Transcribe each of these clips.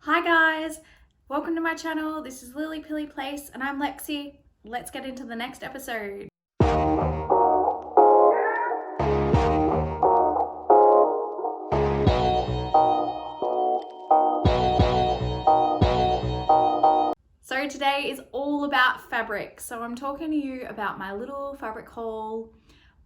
Hi guys, welcome to my channel. This is Lily Pilly Place and I'm Lexi. Let's get into the next episode. So today is all about fabric. So I'm talking to you about my little fabric haul.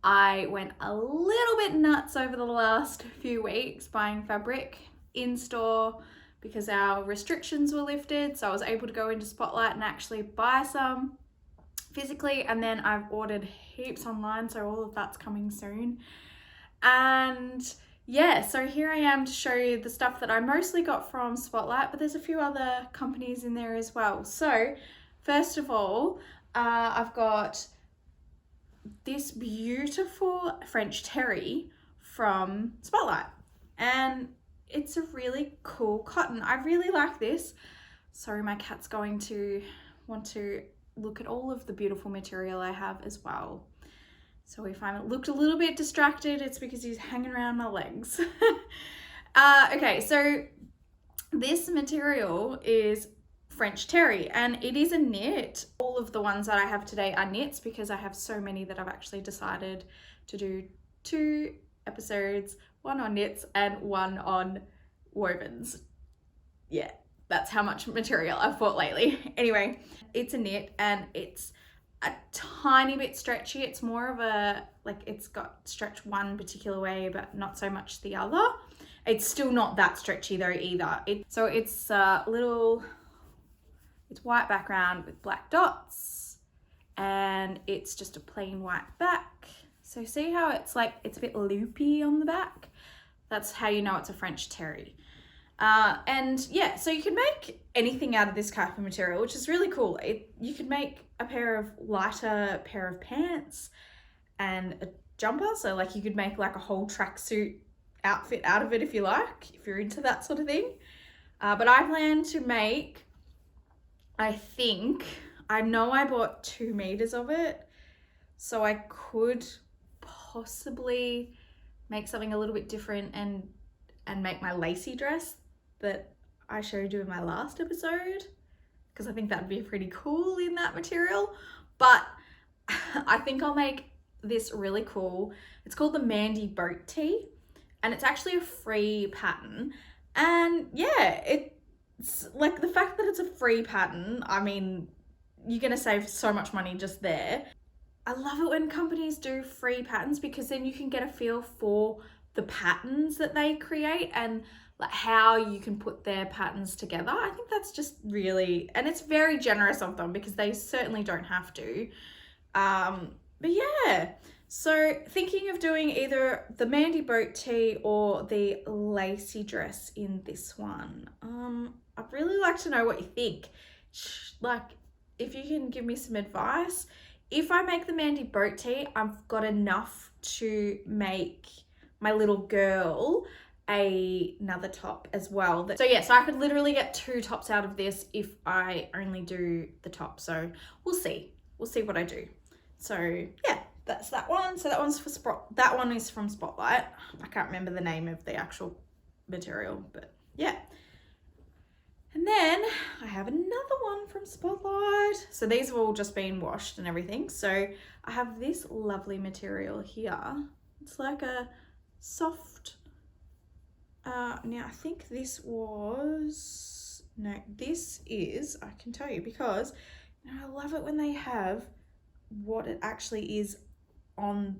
I went a little bit nuts over the last few weeks buying fabric in store because our restrictions were lifted. So I was able to go into Spotlight and actually buy some physically, and then I've ordered heaps online, so all of that's coming soon. And yeah, so here I am to show you the stuff that I mostly got from Spotlight, but there's a few other companies in there as well. So first of all, I've got this beautiful French terry from Spotlight, and it's a really cool cotton. I really like this. Sorry, my cat's going to want to look at all of the beautiful material I have as well. So if I looked a little bit distracted, it's because he's hanging around my legs. Okay, so this material is French terry and it is a knit. All of the ones that I have today are knits because I have so many that I've actually decided to do 2 episodes, one on knits and one on wovens. Yeah, that's how much material I've bought lately. Anyway, it's a knit and it's a tiny bit stretchy. It's more of a, like, it's got stretch one particular way, but not so much the other. It's still not that stretchy though either. So it's it's white background with black dots and it's just a plain white back. So see how it's like, it's a bit loopy on the back? That's how you know it's a French terry. And yeah, so you can make anything out of this type of material, which is really cool. You could make a lighter pair of pants and a jumper. So like you could make like a whole tracksuit outfit out of it if you like, if you're into that sort of thing. But I plan to make, I know I bought 2 meters of it, so I could possibly make something a little bit different and make my lacy dress that I showed you in my last episode, because I think that'd be pretty cool in that material. But I think I'll make this really cool. It's called the Mandy Boat Tee and it's actually a free pattern. And yeah, it's like, the fact that it's a free pattern, I mean, you're gonna save so much money just there. I love it when companies do free patterns because then you can get a feel for the patterns that they create and like how you can put their patterns together. I think that's just really, and it's very generous of them because they certainly don't have to. But yeah, so thinking of doing either the Mandy Boat Tee or the lacy dress in this one. I'd really like to know what you think. Like, if you can give me some advice. If I make the Mandy Boat Tee, I've got enough to make my little girl another top as well. So yeah, so I could literally get 2 tops out of this if I only do the top. So we'll see what I do. So yeah, that's that one. So that one's that one is from Spotlight. I can't remember the name of the actual material, but yeah. And then I have another one from Spotlight. So these have all just been washed and everything. So I have this lovely material here. It's like a soft, now I think this was, no, this is, I can tell you because I love it when they have what it actually is on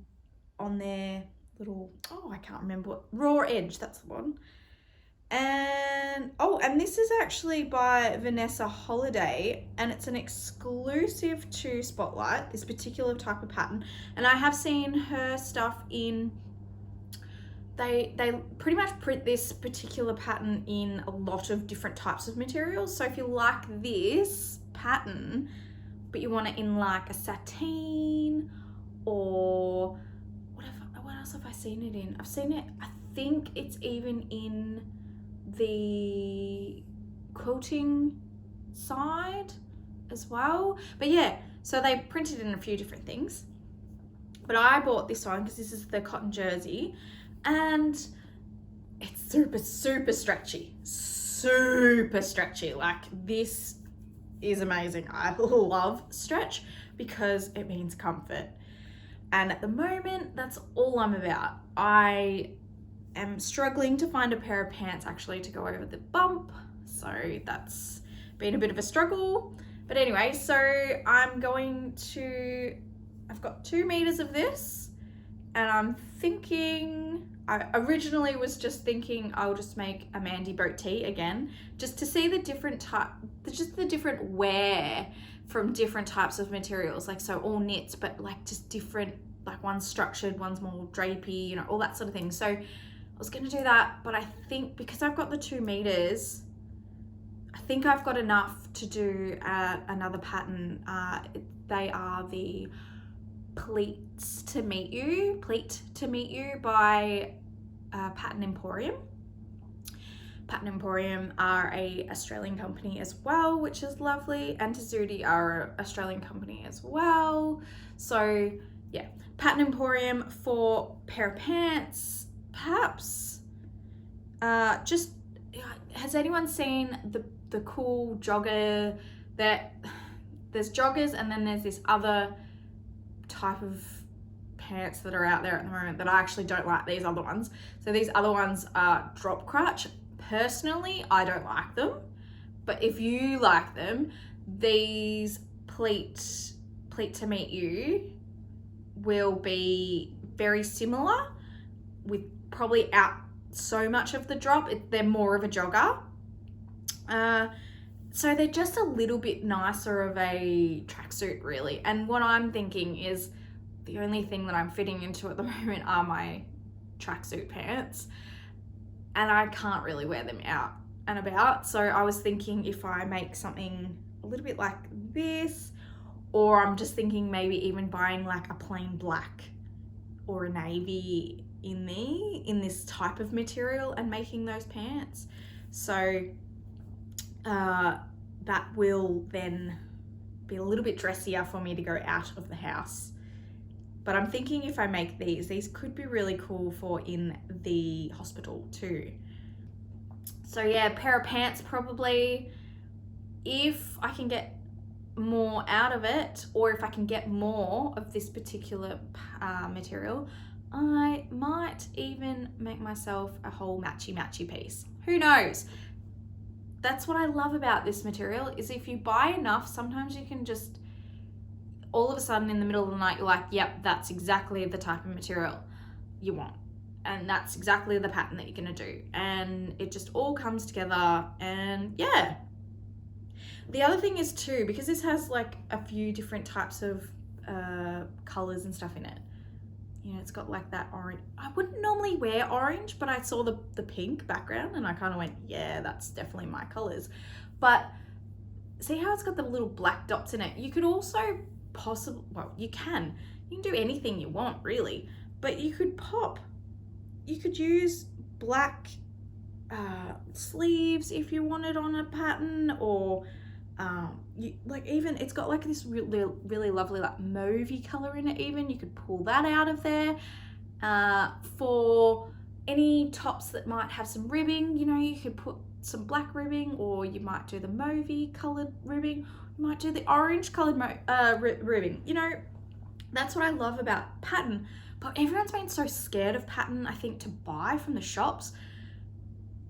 their little, oh, I can't remember what, raw edge, that's the one. And oh, and this is actually by Vanessa Holiday and it's an exclusive to Spotlight, this particular type of pattern. And I have seen her stuff in, they pretty much print this particular pattern in a lot of different types of materials. So if you like this pattern but you want it in like a sateen, or what else have I seen it in? I've seen it, I think it's even in the quilting side as well. But yeah, so they printed in a few different things, but I bought this one because this is the cotton jersey and it's super stretchy, super stretchy. Like, this is amazing. I love stretch because it means comfort. And at the moment, that's all I'm about. I am struggling to find a pair of pants actually to go over the bump. So that's been a bit of a struggle. But anyway, so I've got 2 meters of this, and I'm thinking, I originally was just thinking I'll just make a Mandy boat tee again, just to see the different the different wear from different types of materials. Like, so all knits, but like just different, like one's structured, one's more drapey, you know, all that sort of thing. So I was gonna do that, but I think because I've got the 2 meters, I think I've got enough to do another pattern. They are the Pleat to Meet You by Pattern Emporium. Pattern Emporium are a Australian company as well, which is lovely, and Tessuti are an Australian company as well. So yeah, Pattern Emporium for pair of pants, perhaps. Just, has anyone seen the cool jogger that there's joggers, and then there's this other type of pants that are out there at the moment that I actually don't like, these other ones. So these other ones are drop crotch. Personally, I don't like them, but if you like them, these pleat to Meet You will be very similar, with probably out so much of the drop. They're more of a jogger. So they're just a little bit nicer of a tracksuit, really. And what I'm thinking is the only thing that I'm fitting into at the moment are my tracksuit pants, and I can't really wear them out and about. So I was thinking if I make something a little bit like this, or I'm just thinking maybe even buying like a plain black or a navy in this type of material and making those pants. So that will then be a little bit dressier for me to go out of the house. But I'm thinking if I make these could be really cool for in the hospital too. So yeah, pair of pants probably, if I can get more out of it, or if I can get more of this particular material, I might even make myself a whole matchy piece. Who knows? That's what I love about this material, is if you buy enough, sometimes you can just, all of a sudden in the middle of the night, you're like, yep, that's exactly the type of material you want. And that's exactly the pattern that you're gonna do. And it just all comes together, and yeah. The other thing is too, because this has like a few different types of colors and stuff in it. You know, it's got like that orange. I wouldn't normally wear orange, but I saw the pink background and I kind of went, yeah, that's definitely my colors. But see how it's got the little black dots in it? You could also you can do anything you want really, but you could use black sleeves if you wanted on a pattern, or even it's got like this really lovely like mauvey color in it. Even you could pull that out of there. For any tops that might have some ribbing, you know, you could put some black ribbing, or you might do the mauvey colored ribbing, you might do the orange colored ribbing. You know, that's what I love about pattern. But everyone's been so scared of pattern, I think, to buy from the shops,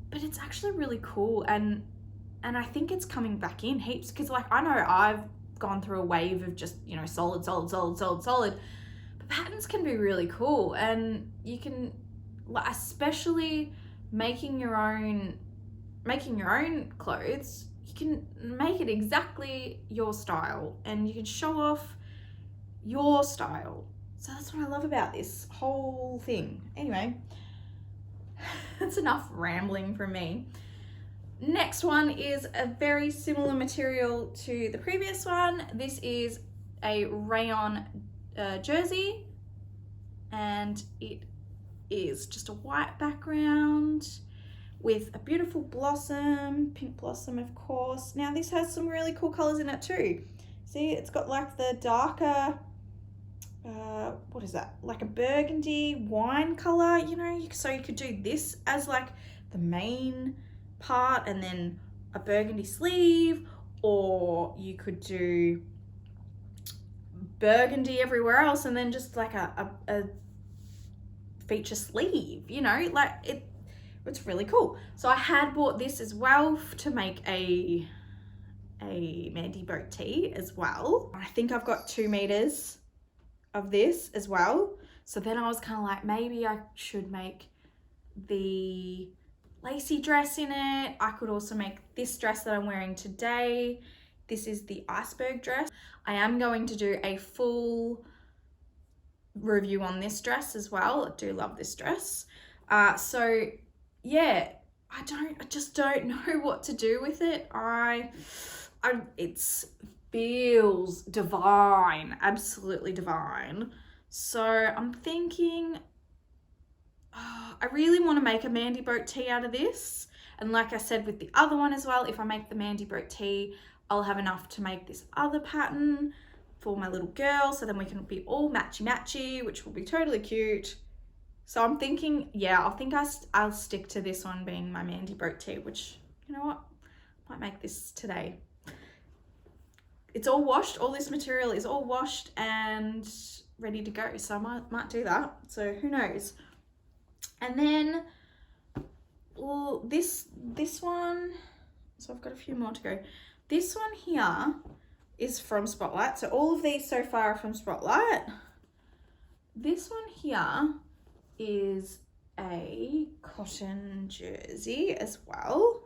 but it's actually really cool. And I think it's coming back in heaps, because like I know I've gone through a wave of just, you know, solid, but patterns can be really cool. And you can, especially making your own clothes, you can make it exactly your style, and you can show off your style. So that's what I love about this whole thing. Anyway, that's enough rambling from me. Next one is a very similar material to the previous one. This is a rayon jersey, and it is just a white background with a beautiful blossom, pink blossom of course. Now this has some really cool colors in it too. See, it's got like the darker, what is that? Like a burgundy wine color, you know, so you could do this as like the main part and then a burgundy sleeve, or you could do burgundy everywhere else and then just like a feature sleeve, you know, like it's really cool. So I had bought this as well to make a Mandy boat tee as well. I think I've got 2 meters of this as well. So then I was kind of like, maybe I should make the lacy dress in it. I could also make this dress that I'm wearing today. This is the iceberg dress. I am going to do a full review on this dress as well. I do love this dress. So yeah, I just don't know what to do with it. It feels divine, absolutely divine. So I'm thinking, I really want to make a Mandy boat tee out of this. And like I said with the other one as well, if I make the Mandy boat tee, I'll have enough to make this other pattern for my little girl. So then we can be all matchy-matchy, which will be totally cute. So I'm thinking, yeah, I'll stick to this one being my Mandy boat tee, which, you know what, might make this today. It's all washed. All this material is all washed and ready to go. So I might do that. So who knows? And then, well, this one, so I've got a few more to go. This one here is from Spotlight. So all of these so far are from Spotlight. This one here is a cotton jersey as well.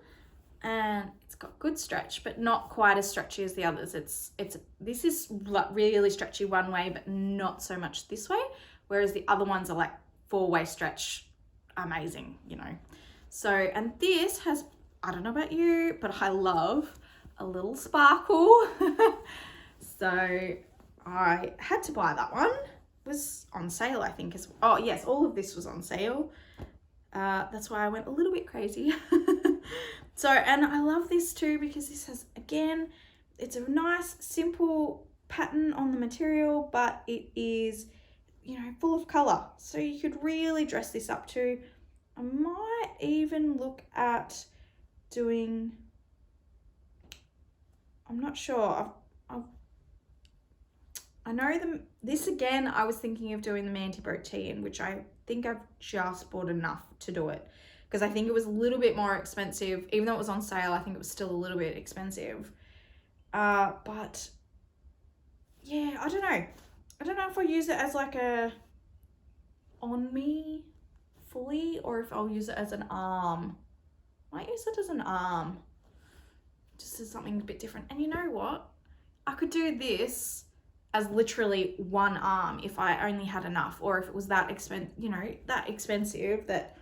And it's got good stretch, but not quite as stretchy as the others. This is really stretchy one way, but not so much this way. Whereas the other ones are like 4-way stretch, amazing, you know. So, and this has, I don't know about you, but I love a little sparkle. So I had to buy that one. It was on sale, I think. Oh yes, all of this was on sale. That's why I went a little bit crazy. So, and I love this too because this has, again, it's a nice simple pattern on the material, but it is, you know, full of color. So you could really dress this up too. I might even look at doing, I'm not sure. I know this again, I was thinking of doing the Mandy boat tee in, which I think I've just bought enough to do it. Because I think it was a little bit more expensive. Even though it was on sale, I think it was still a little bit expensive. But yeah, I don't know. I don't know if I'll use it as like a on me fully or if I'll use it as an arm. I might use it as an arm. Just as something a bit different. And you know what? I could do this as literally one arm if I only had enough, or if it was that expensive that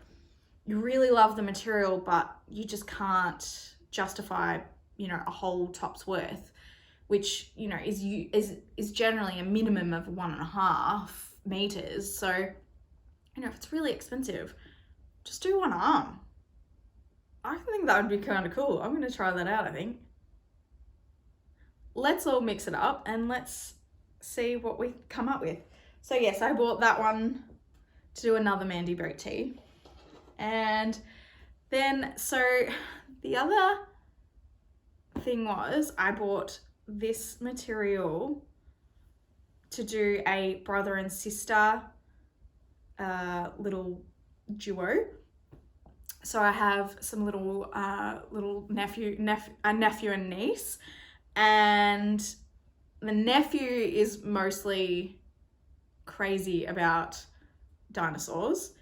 you really love the material, but you just can't justify, you know, a whole top's worth, which, you know, is generally a minimum of 1.5 meters. So, you know, if it's really expensive, just do one arm. I think that would be kind of cool. I'm going to try that out, I think. Let's all mix it up and let's see what we come up with. So yes, I bought that one to do another Mandy boat tee. And then, so the other thing was I bought this material to do a brother and sister little duo. So I have some little nephew and niece, and the nephew is mostly crazy about dinosaurs,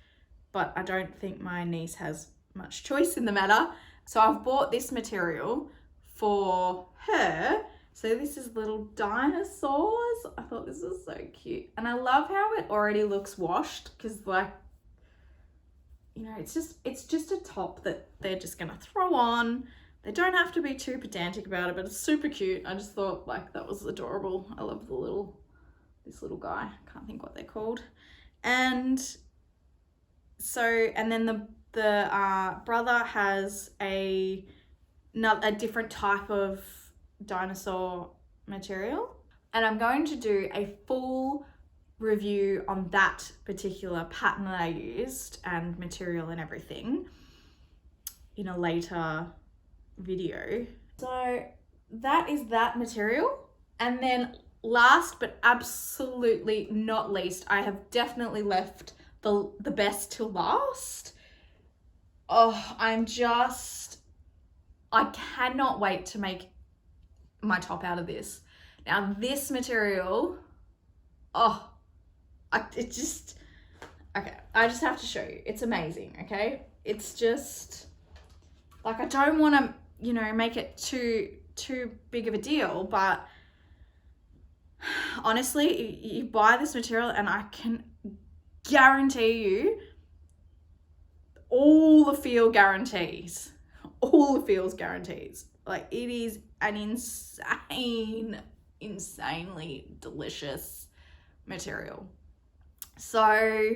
but I don't think my niece has much choice in the matter. So I've bought this material for her. So this is little dinosaurs. I thought this was so cute. And I love how it already looks washed, because, like, you know, it's just a top that they're just gonna throw on. They don't have to be too pedantic about it, but it's super cute. I just thought, like, that was adorable. I love this little guy. I can't think what they're called. And so, and then the brother has a different type of dinosaur material. And I'm going to do a full review on that particular pattern that I used and material and everything in a later video. So that is that material. And then last but absolutely not least, I have definitely left the best till last. Oh, I cannot wait to make my top out of this. Now this material, okay, I just have to show you. It's amazing, okay? It's just, like, I don't want to, you know, make it too big of a deal, but honestly, you buy this material and I can guarantee you all the feels guarantees. Like, it is an insanely delicious material. So,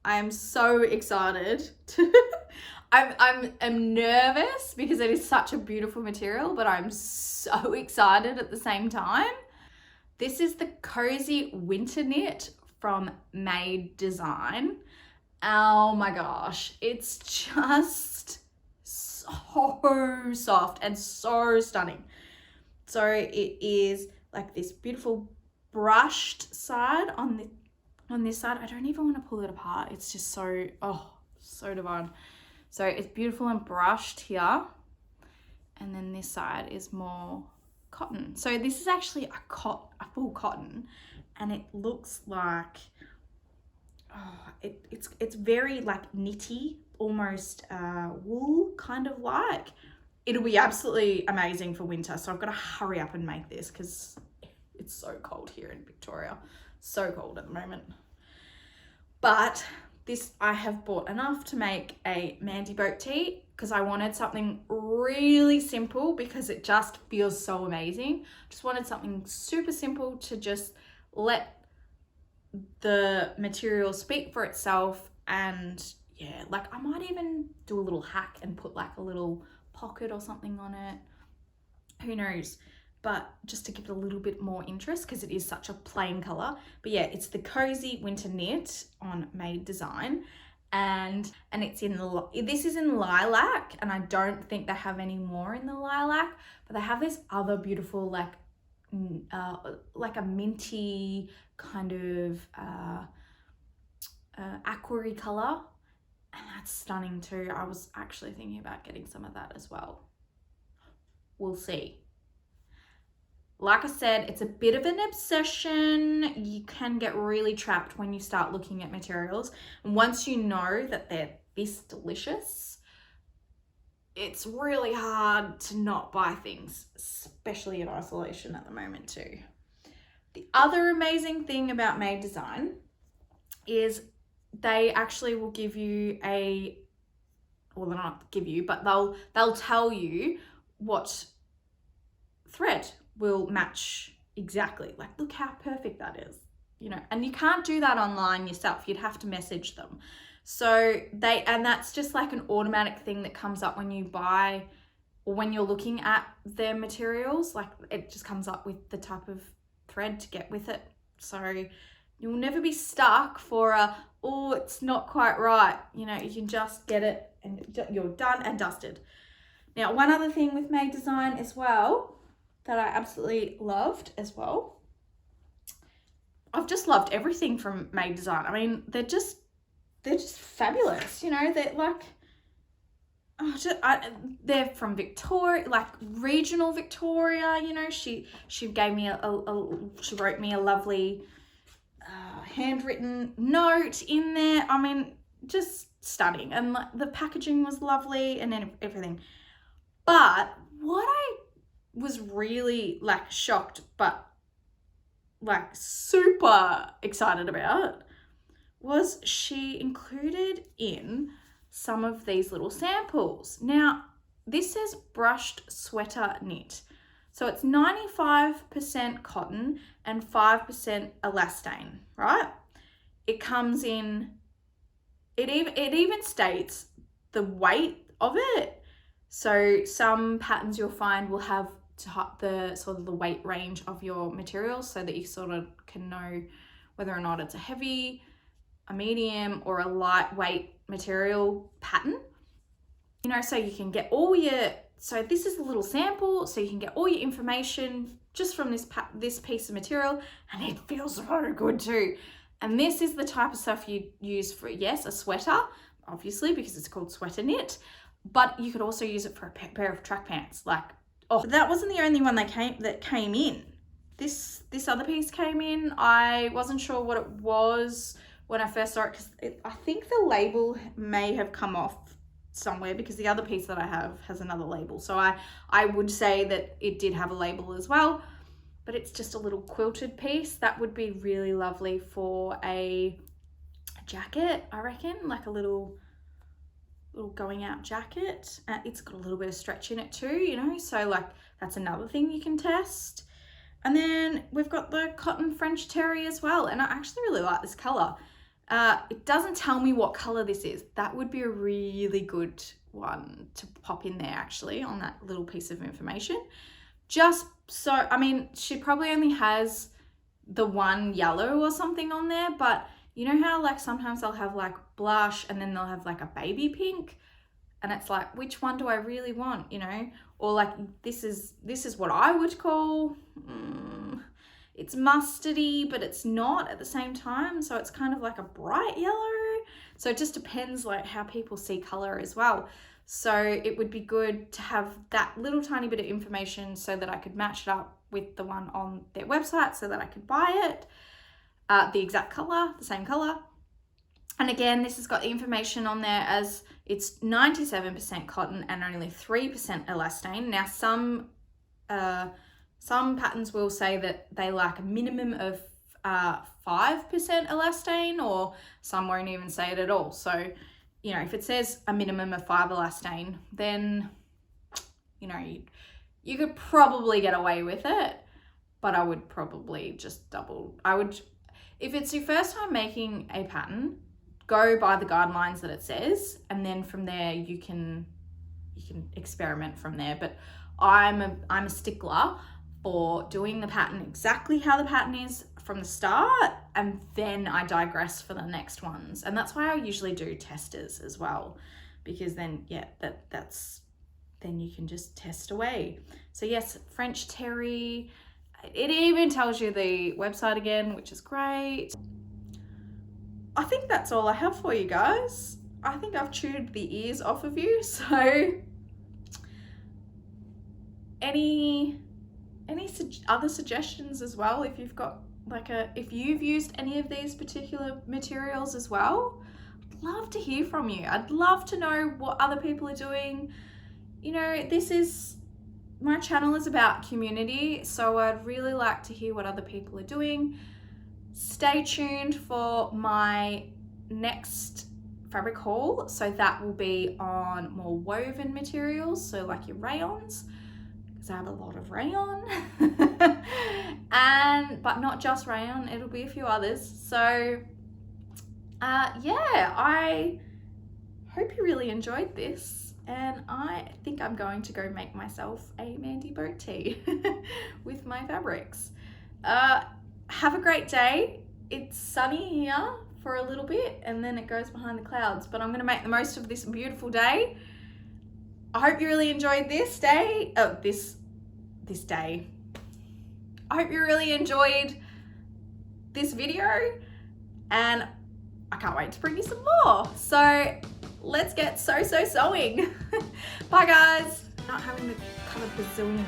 I'm so excited to I'm nervous because it is such a beautiful material, but I'm so excited at the same time. This is the Cozy Winter Knit from Made Design. Oh my gosh, it's just so soft and so stunning. So it is like this beautiful brushed side on this side. I don't even want to pull it apart. It's just so divine. So it's beautiful and brushed here. And then this side is more cotton. So this is actually a full cotton, and it looks like, it's very like knitty, almost wool kind of like. It'll be absolutely amazing for winter. So I've got to hurry up and make this because it's so cold here in Victoria. So cold at the moment. But this, I have bought enough to make a Mandy boat tee because I wanted something really simple because it just feels so amazing. Just wanted something super simple to just let the material speak for itself. And yeah, like I might even do a little hack and put like a little pocket or something on it. Who knows? But just to give it a little bit more interest because it is such a plain color. But yeah, it's the Cozy Winter Knit on Made Design, and it's in this is in lilac, and I don't think they have any more in the lilac, but they have this other beautiful like a minty kind of aquary color, and that's stunning too. I was actually thinking about getting some of that as well. We'll see. Like I said, it's a bit of an obsession. You can get really trapped when you start looking at materials. And once you know that they're this delicious, it's really hard to not buy things, especially in isolation at the moment too. The other amazing thing about Made Design is they actually will give you they'll not give you, but they'll tell you what thread will match exactly. Like, look how perfect that is, you know. And you can't do that online yourself. You'd have to message them. So and that's just like an automatic thing that comes up when you buy or when you're looking at their materials. Like, it just comes up with the type of thread to get with it. So you'll never be stuck for it's not quite right. You know, you can just get it and you're done and dusted. Now, one other thing with Made Design as well that I absolutely loved as well. I've just loved everything from Made Design. I mean, they're just fabulous. You know, they're like, they're from Victoria, like regional Victoria. You know, she gave me she wrote me a lovely handwritten note in there. I mean, just stunning, and like, the packaging was lovely and everything. But what I was really like shocked but like super excited about was she included in some of these little samples. Now, this says brushed sweater knit. So it's 95% cotton and 5% elastane, right? It comes in, it even states the weight of it. So some patterns you'll find will have the sort of the weight range of your materials so that you sort of can know whether or not it's a heavy, a medium, or a lightweight material pattern. You know, so you can get all your, so this is a little sample, so you can get all your information just from this piece of material, and it feels so good too. And this is the type of stuff you use for, yes, a sweater, obviously, because it's called sweater knit, but you could also use it for a pair of track pants. Like, oh, that wasn't the only one that came in. This other piece came in. I wasn't sure what it was when I first saw it, because I think the label may have come off somewhere, because the other piece that I have has another label. So I would say that it did have a label as well, but it's just a little quilted piece that would be really lovely for a jacket, I reckon, like a little going out jacket. It's got a little bit of stretch in it too, you know, so like that's another thing you can test. And then we've got the cotton French terry as well, and I actually really like this color. It doesn't tell me what color this is. That would be a really good one to pop in there actually on that little piece of information. Just so, I mean, she probably only has the one yellow or something on there, but you know how like sometimes they'll have like blush and then they'll have like a baby pink, and it's like, which one do I really want, you know? Or like this is what I would call, it's mustardy, but it's not at the same time. So it's kind of like a bright yellow. So it just depends like how people see color as well. So it would be good to have that little tiny bit of information so that I could match it up with the one on their website so that I could buy it. The exact color, the same color. And again, this has got the information on there as it's 97% cotton and only 3% elastane. Now some patterns will say that they like a minimum of 5% elastane, or some won't even say it at all. So, you know, if it says a minimum of 5 elastane, then, you know, you could probably get away with it, but I would probably just if it's your first time making a pattern, go by the guidelines that it says, and then from there you can experiment from there. But I'm a stickler for doing the pattern exactly how the pattern is from the start, and then I digress for the next ones. And that's why I usually do testers as well, because then then you can just test away. So yes, French terry. It even tells you the website again, which is great. I think that's all I have for you guys. I think I've chewed the ears off of you. So any other suggestions as well, if you've got if you've used any of these particular materials as well, I'd love to hear from you. I'd love to know what other people are doing. You know, my channel is about community, so I'd really like to hear what other people are doing. Stay tuned for my next fabric haul. So that will be on more woven materials, so like your rayons, because I have a lot of rayon, but not just rayon, it'll be a few others. So yeah, I hope you really enjoyed this, and I think I'm going to go make myself a Mandy boat tee with my fabrics. Have a great day. It's sunny here for a little bit and then it goes behind the clouds, but I'm going to make the most of this beautiful day. I hope you really enjoyed this day. This day. I hope you really enjoyed this video, and I can't wait to bring you some more. So let's get sewing. Bye guys. Not having to cover bazillion.